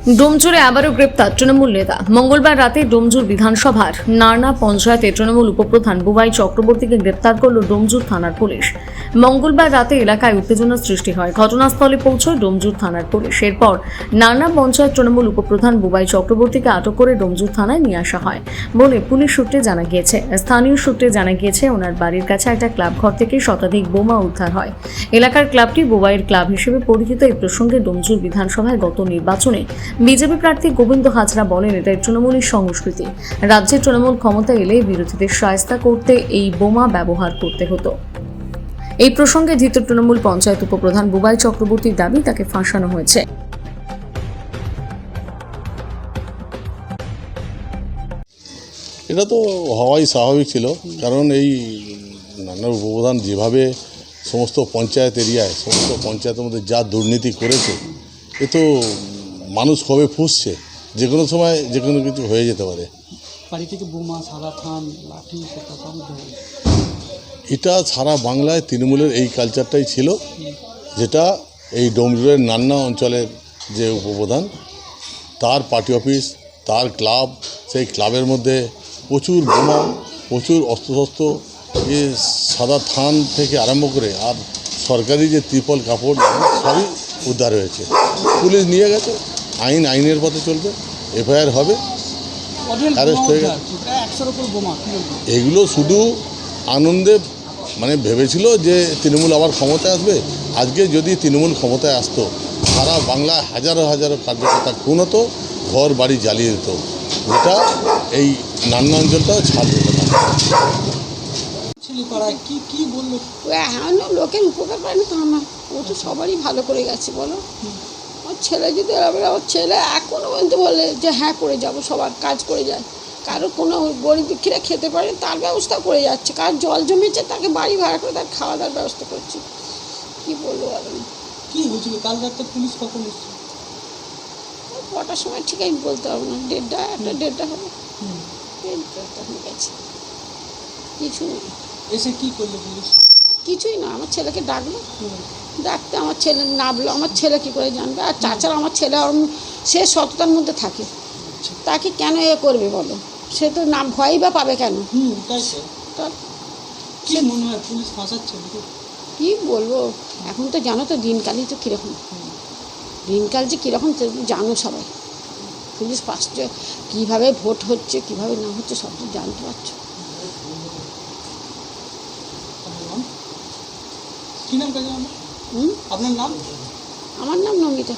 ডোমজুরে আবারও গ্রেপ্তার তৃণমূল নেতা। মঙ্গলবার রাতে ডোমজুর বিধানসভার নারনা পঞ্চায়েতে তৃণমূল উপপ্রধান বুবাই চক্রবর্তীকে গ্রেপ্তার করল ডোমজুর থানার পুলিশ। মঙ্গলবার রাতে এলাকায় উত্তেজনার সৃষ্টি হয়। ঘটনাস্থলে পৌঁছয় ডোমজুর থানার পুলিশ। এরপর নারনা পঞ্চায়েত তৃণমূল উপপ্রধান বুবাই চক্রবর্তীকে আটক করে ডোমজুর থানায় নিয়ে আসা হয় বলে পুলিশ সূত্রে জানা গিয়েছে। স্থানীয় সূত্রে জানা গিয়েছে, ওনার বাড়ির কাছে একটা ক্লাব ঘর থেকে শতাধিক বোমা উদ্ধার হয়। এলাকার ক্লাবটি বুবাইয়ের ক্লাব হিসেবে পরিচিত। এই প্রসঙ্গে ডোমজুর বিধানসভায় গত নির্বাচনে বিজেপি প্রার্থী গোবিন্দ হাজরা বলেন, এটাই তৃণমূলের সংস্কৃতি। রাজ্যে তৃণমূল ক্ষমতা এলে বিরোধীদের শায়েস্তা করতে এই বোমা ব্যবহার করতে হতো। এই প্রসঙ্গে ধৃত তৃণমূল পঞ্চায়েত উপপ্রধান বুবাই চক্রবর্তীর দাবি, তাকে ফাঁসানো হয়েছে। এটা তো হওয়াই স্বাভাবিক ছিল, কারণ এই নানা উপপ্রধান যেভাবে সমস্ত পঞ্চায়েত এরিয়ায় সমস্ত পঞ্চায়েতের মধ্যে যা দুর্নীতি করেছে, এ তো মানুষ কবে ফুঁসছে, যে কোনো সময় যে কোনো কিছু হয়ে যেতে পারে। বাড়ি থেকে বোমা, সাদা থান, লাঠি, এটা সারা বাংলায় তৃণমূলের এই কালচারটাই ছিল, যেটা এই ডোমজুরের নান্না অঞ্চলের যে উপপ্রধান, তার পার্টি অফিস, তার ক্লাব, সেই ক্লাবের মধ্যে প্রচুর বোমা, প্রচুর অস্ত্রশস্ত্র, যে সাদা থান থেকে আরম্ভ করে আর সরকারি যে ত্রিপল কাপড় সবই উদ্ধার হয়েছে। পুলিশ নিয়ে গেছে, আইনের পথে চলবে, এফআইআর হবে, অ্যারেস্ট হয়ে গেছে। এগুলো শুধু আনন্দে ভেবেছিল যে তৃণমূল আবার ক্ষমতায় আসবে। আজকে যদি তৃণমূল ক্ষমতায় আসতো, সারা বাংলায় হাজারো হাজারো কার্যকর্তা খুন হতো, ঘর বাড়ি জ্বালিয়ে দিত, যেটা এই নান্না অঞ্চলটাও ছাড় দিত না। লোকের উপকার পায় না তা না, ও তো সবারই ভালো করে গেছে। বলো, আমার ছেলে যদি আমার ছেলে এখনো পর্যন্ত বলে যে হ্যাঁ করে যাব, সবার কাজ করে যায়। কারো কোনো গরিব দুঃখীরা খেতে পারে তার ব্যবস্থা করে যাচ্ছে, কার জল জমেছে তাকে বাড়ি ভাড়া করে তার খাওয়া দাওয়ার ব্যবস্থা করছি। কি বলবো বলো, কি হয়েছিল কাল রাতে? পুলিশ কখন এসেছিল? কটার সময় ঠিক আমি বলতে পারবো না, 1:30 হবে। তখন গেছে, কিছু নেই। এসে কি করলো পুলিশ? কিছুই না, আমার ছেলেকে ডাকলো, ডাকতে আমার ছেলে নামলো। আমার ছেলে কী করে জানবে? আর তাছাড়া আমার ছেলে সে সততার মধ্যে থাকে, তাকে কেন করবে বলো? সে তো না ভয়ই বা পাবে কেন? কি মনে হয় পুলিশ ফাঁসাচ্ছে? কী বলবো, এখন তো জানো তো দিনকালই তো কীরকম, দিনকাল যে কীরকম জানো সবাই। পুলিশ ফাঁসছে, কীভাবে ভোট হচ্ছে কীভাবে না হচ্ছে সব তো জানতে পারছো। কি নাম কাজে? আপনার নাম? আমার নাম নমিতা।